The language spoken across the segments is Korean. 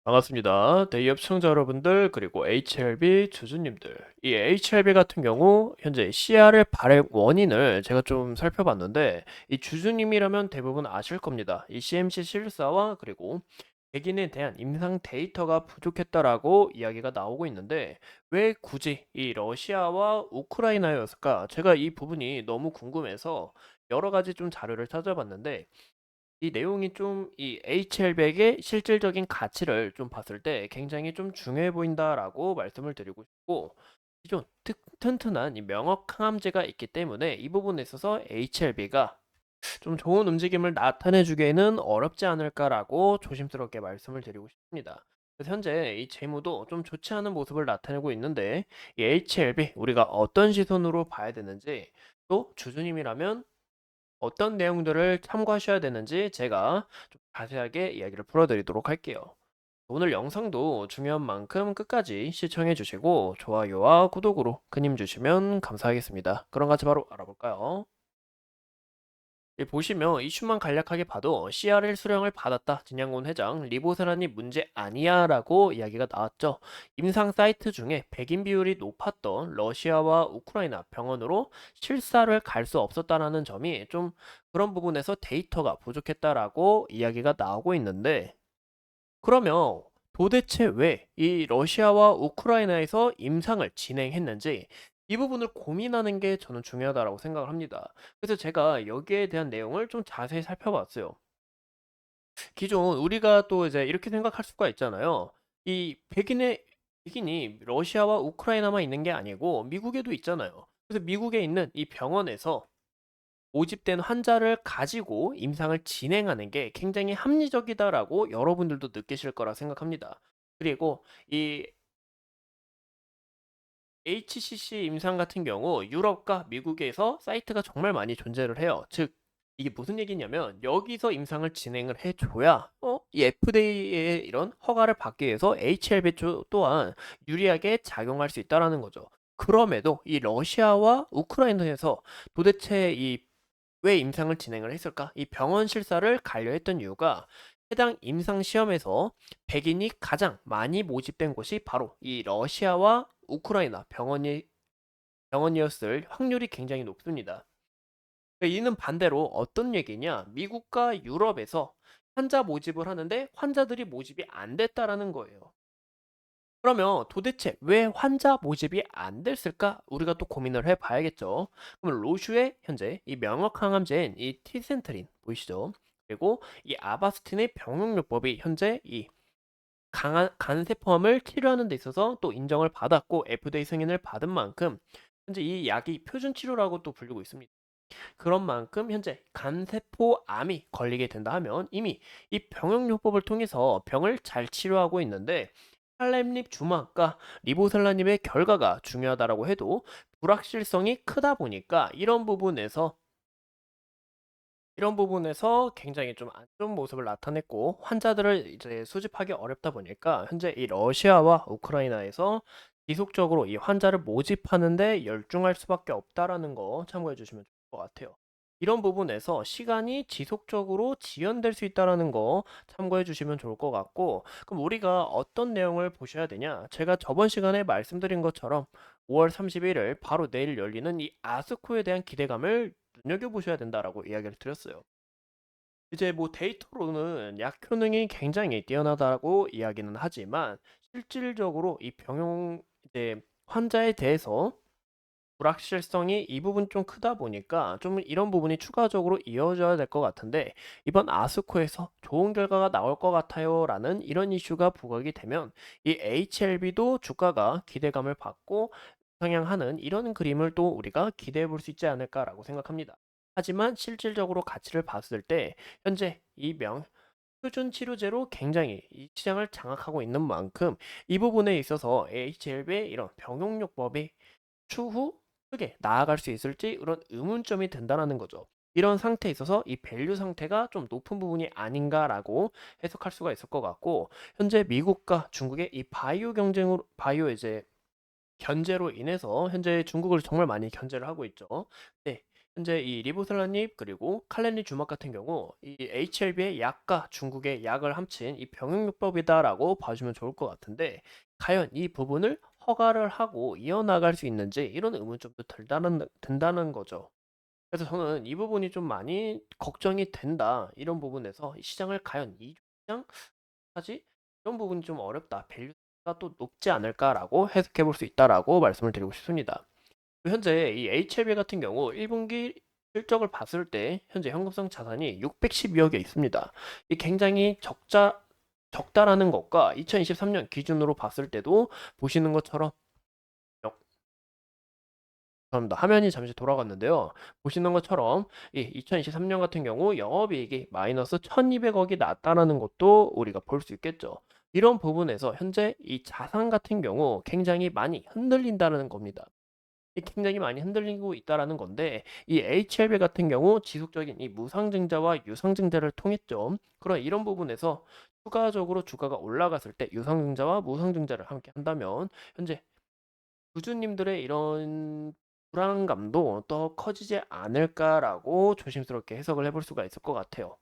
반갑습니다. 대기업 시청자 여러분들, 그리고 HLB 주주님들. 이 HLB 같은 경우, 현재 CRL 발행 원인을 제가 좀 살펴봤는데, 이 주주님이라면 대부분 아실 겁니다. 이 CMC 실사와 그리고 백인에 대한 임상 데이터가 부족했다라고 이야기가 나오고 있는데, 왜 굳이 이 러시아와 우크라이나였을까? 제가 이 부분이 너무 궁금해서 여러 가지 좀 자료를 찾아봤는데, 이 내용이 좀 이 HL백의 실질적인 가치를 좀 봤을 때 굉장히 좀 중요해 보인다라고 말씀을 드리고 싶고, 기존 튼튼한 이 명확 항암제가 있기 때문에 이 부분에 있어서 HLB가 좀 좋은 움직임을 나타내 주기에는 어렵지 않을까라고 조심스럽게 말씀을 드리고 싶습니다. 그래서 현재 이 재무도 좀 좋지 않은 모습을 나타내고 있는데, 이 HLB 우리가 어떤 시선으로 봐야 되는지, 또 주주님이라면 어떤 내용들을 참고하셔야 되는지 제가 좀 자세하게 이야기를 풀어드리도록 할게요. 오늘 영상도 중요한 만큼 끝까지 시청해 주시고 좋아요와 구독으로 큰 힘 주시면 감사하겠습니다. 그럼 같이 바로 알아볼까요? 보시면 이슈만 간략하게 봐도 CRL 수령을 받았다. 진양곤 회장 리보세란이 문제 아니야 라고 이야기가 나왔죠. 임상 사이트 중에 백인 비율이 높았던 러시아와 우크라이나 병원으로 실사를 갈 수 없었다라는 점이 좀 그런 부분에서 데이터가 부족했다라고 이야기가 나오고 있는데, 그러면 도대체 왜 이 러시아와 우크라이나에서 임상을 진행했는지 이 부분을 고민하는 게 저는 중요하다고 생각을 합니다. 그래서 제가 여기에 대한 내용을 좀 자세히 살펴봤어요. 기존 우리가 또 이제 이렇게 생각할 수가 있잖아요. 이 백인이 러시아와 우크라이나만 있는 게 아니고 미국에도 있잖아요. 그래서 미국에 있는 이 병원에서 모집된 환자를 가지고 임상을 진행하는 게 굉장히 합리적이다라고 여러분들도 느끼실 거라 생각합니다. 그리고 이 HCC 임상 같은 경우 유럽과 미국에서 사이트가 정말 많이 존재를 해요. 즉 이게 무슨 얘기냐면 여기서 임상을 진행을 해줘야 이 FDA의 이런 허가를 받기 위해서 HLB 또한 유리하게 작용할 수 있다라는 거죠. 그럼에도 이 러시아와 우크라이나에서 도대체 이 왜 임상을 진행을 했을까? 이 병원 실사를 가려했던 이유가 해당 임상 시험에서 백인이 가장 많이 모집된 곳이 바로 이 러시아와 우크라이나 병원이었을 확률이 굉장히 높습니다. 이는 반대로 어떤 얘기냐? 미국과 유럽에서 환자 모집을 하는데 환자들이 모집이 안 됐다라는 거예요. 그러면 도대체 왜 환자 모집이 안 됐을까? 우리가 또 고민을 해봐야겠죠. 그럼 로슈의 현재 이 명확항암제인 이 티센트린 보이시죠? 그리고 이 아바스틴의 병용요법이 현재 이 강한 간세포암을 치료하는 데 있어서 또 인정을 받았고 FDA 승인을 받은 만큼 현재 이 약이 표준 치료라고 또 불리고 있습니다. 그런 만큼 현재 간세포암이 걸리게 된다 하면 이미 이 병용요법을 통해서 병을 잘 치료하고 있는데, 팔렘립 주막과 리보셀라님의 결과가 중요하다라고 해도 불확실성이 크다 보니까 이런 부분에서 굉장히 좀 안 좋은 모습을 나타냈고 환자들을 이제 수집하기 어렵다 보니까 현재 이 러시아와 우크라이나에서 지속적으로 이 환자를 모집하는데 열중할 수밖에 없다라는 거 참고해 주시면 좋을 것 같아요. 이런 부분에서 시간이 지속적으로 지연될 수 있다라는 거 참고해 주시면 좋을 것 같고, 그럼 우리가 어떤 내용을 보셔야 되냐? 제가 저번 시간에 말씀드린 것처럼 5월 31일 바로 내일 열리는 이 아스코에 대한 기대감을 눈여겨보셔야 된다라고 이야기를 드렸어요. 이제 뭐 데이터로는 약 효능이 굉장히 뛰어나다고 이야기는 하지만 실질적으로 이 병용 이제 환자에 대해서 불확실성이 이 부분 좀 크다 보니까 좀 이런 부분이 추가적으로 이어져야 될 것 같은데, 이번 아스코에서 좋은 결과가 나올 것 같아요라는 이런 이슈가 부각이 되면 이 HLB도 주가가 기대감을 받고 성향하는 이런 그림을 또 우리가 기대해 볼 수 있지 않을까라고 생각합니다. 하지만 실질적으로 가치를 봤을 때 현재 이 표준 치료제로 굉장히 이 시장을 장악하고 있는 만큼 이 부분에 있어서 HLB의 이런 병용요법이 추후 크게 나아갈 수 있을지 그런 의문점이 든다라는 거죠. 이런 상태에 있어서 이 밸류 상태가 좀 높은 부분이 아닌가라고 해석할 수가 있을 것 같고, 현재 미국과 중국의 이 바이오 이제 견제로 인해서 현재 중국을 정말 많이 견제를 하고 있죠. 네. 현재 이 리보슬라닙 그리고 칼렌리 주막 같은 경우 이 HLB의 약과 중국의 약을 합친 이 병용요법이다라고 봐주면 좋을 것 같은데, 과연 이 부분을 허가를 하고 이어나갈 수 있는지 이런 의문점도 든다는 거죠. 그래서 저는 이 부분이 좀 많이 걱정이 된다. 이런 부분에서 이 시장을 과연 이중 시장 하지? 이런 부분이 좀 어렵다. 밸류가 또 높지 않을까라고 해석해 볼 수 있다라고 말씀을 드리고 싶습니다. 현재 이 HLB 같은 경우 1분기 실적을 봤을 때 현재 현금성 자산이 612억에 있습니다. 이 굉장히 적다라는 것과 2023년 기준으로 봤을 때도 보시는 것처럼 죄송합니다. 화면이 잠시 돌아갔는데요. 보시는 것처럼 이 2023년 같은 경우 영업이익이 마이너스 1200억이 났다라는 것도 우리가 볼 수 있겠죠. 이런 부분에서 현재 이 자산 같은 경우 굉장히 많이 흔들린다는 겁니다. 굉장히 많이 흔들리고 있다라는 건데, 이 HLB 같은 경우 지속적인 이 무상증자와 유상증자를 통했죠. 그런 이런 부분에서 추가적으로 주가가 올라갔을 때 유상증자와 무상증자를 함께 한다면 현재 주주님들의 이런 불안감도 더 커지지 않을까라고 조심스럽게 해석을 해볼 수가 있을 것 같아요.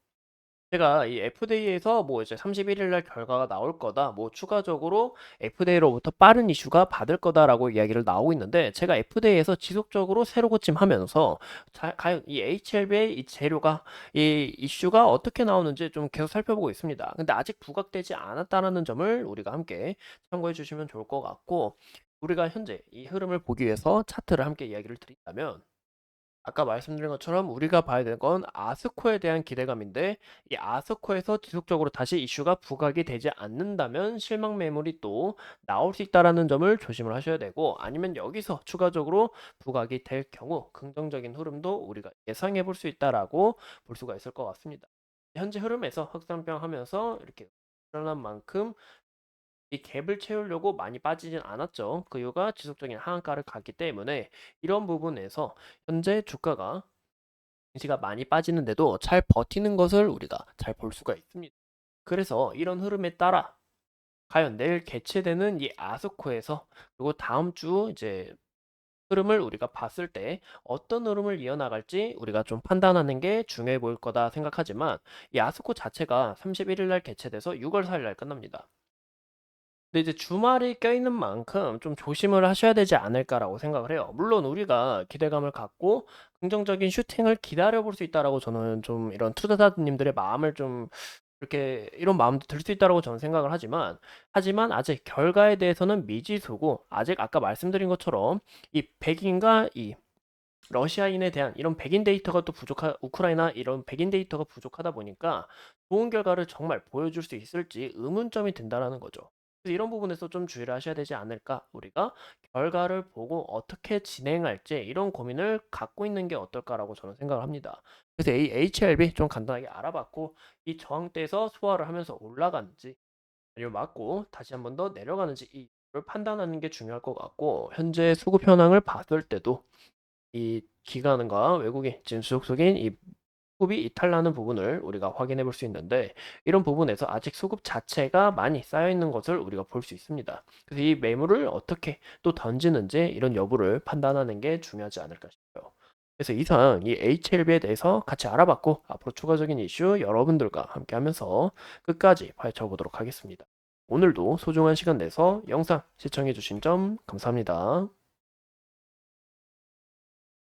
제가 이 FDA에서 뭐 이제 31일 날 결과가 나올 거다, 뭐 추가적으로 FDA로부터 빠른 이슈가 받을 거다라고 이야기를 나오고 있는데, 제가 FDA에서 지속적으로 새로 고침하면서 과연 이 HLB의 이 재료가 이 이슈가 어떻게 나오는지 좀 계속 살펴보고 있습니다. 근데 아직 부각되지 않았다는 점을 우리가 함께 참고해 주시면 좋을 것 같고, 우리가 현재 이 흐름을 보기 위해서 차트를 함께 이야기를 드린다면, 아까 말씀드린 것처럼 우리가 봐야 되는 건 아스코에 대한 기대감인데, 이 아스코에서 지속적으로 다시 이슈가 부각이 되지 않는다면 실망 매물이 또 나올 수 있다는 점을 조심을 하셔야 되고, 아니면 여기서 추가적으로 부각이 될 경우 긍정적인 흐름도 우리가 예상해 볼 수 있다라고 볼 수가 있을 것 같습니다. 현재 흐름에서 흑산병 하면서 이렇게 일어난 만큼 이 갭을 채우려고 많이 빠지진 않았죠. 그 이유가 지속적인 하한가를 갔기 때문에, 이런 부분에서 현재 주가가 증시가 많이 빠지는데도 잘 버티는 것을 우리가 잘 볼 수가 있습니다. 그래서 이런 흐름에 따라 과연 내일 개최되는 이 아스코에서, 그리고 다음 주 이제 흐름을 우리가 봤을 때 어떤 흐름을 이어나갈지 우리가 좀 판단하는 게 중요해 보일 거다 생각하지만, 이 아스코 자체가 31일 날 개최돼서 6월 4일 날 끝납니다. 근데 이제 주말이 껴있는 만큼 좀 조심을 하셔야 되지 않을까라고 생각을 해요. 물론 우리가 기대감을 갖고 긍정적인 슈팅을 기다려 볼 수 있다라고, 저는 좀 이런 투자자님들의 마음을 좀 이렇게 이런 마음도 들 수 있다라고 저는 생각을 하지만 아직 결과에 대해서는 미지수고, 아직 아까 말씀드린 것처럼 이 백인과 이 러시아인에 대한 이런 백인 데이터가 또 우크라이나 이런 백인 데이터가 부족하다 보니까 좋은 결과를 정말 보여줄 수 있을지 의문점이 든다라는 거죠. 그래서 이런 부분에서 좀 주의를 하셔야 되지 않을까? 우리가 결과를 보고 어떻게 진행할지 이런 고민을 갖고 있는 게 어떨까라고 저는 생각을 합니다. 그래서 이 HLB 좀 간단하게 알아봤고, 이 저항대에서 소화를 하면서 올라가는지 아니면 맞고 다시 한번 더 내려가는지 이를 판단하는 게 중요할 것 같고, 현재 수급 현황을 봤을 때도 이 기관과 외국인 지금 주석 속인 이 수급이 이탈나는 부분을 우리가 확인해 볼 수 있는데, 이런 부분에서 아직 수급 자체가 많이 쌓여 있는 것을 우리가 볼 수 있습니다. 그래서 이 매물을 어떻게 또 던지는지 이런 여부를 판단하는 게 중요하지 않을까 싶어요. 그래서 이상 이 HLB에 대해서 같이 알아봤고, 앞으로 추가적인 이슈 여러분들과 함께 하면서 끝까지 파헤쳐 보도록 하겠습니다. 오늘도 소중한 시간 내서 영상 시청해 주신 점 감사합니다.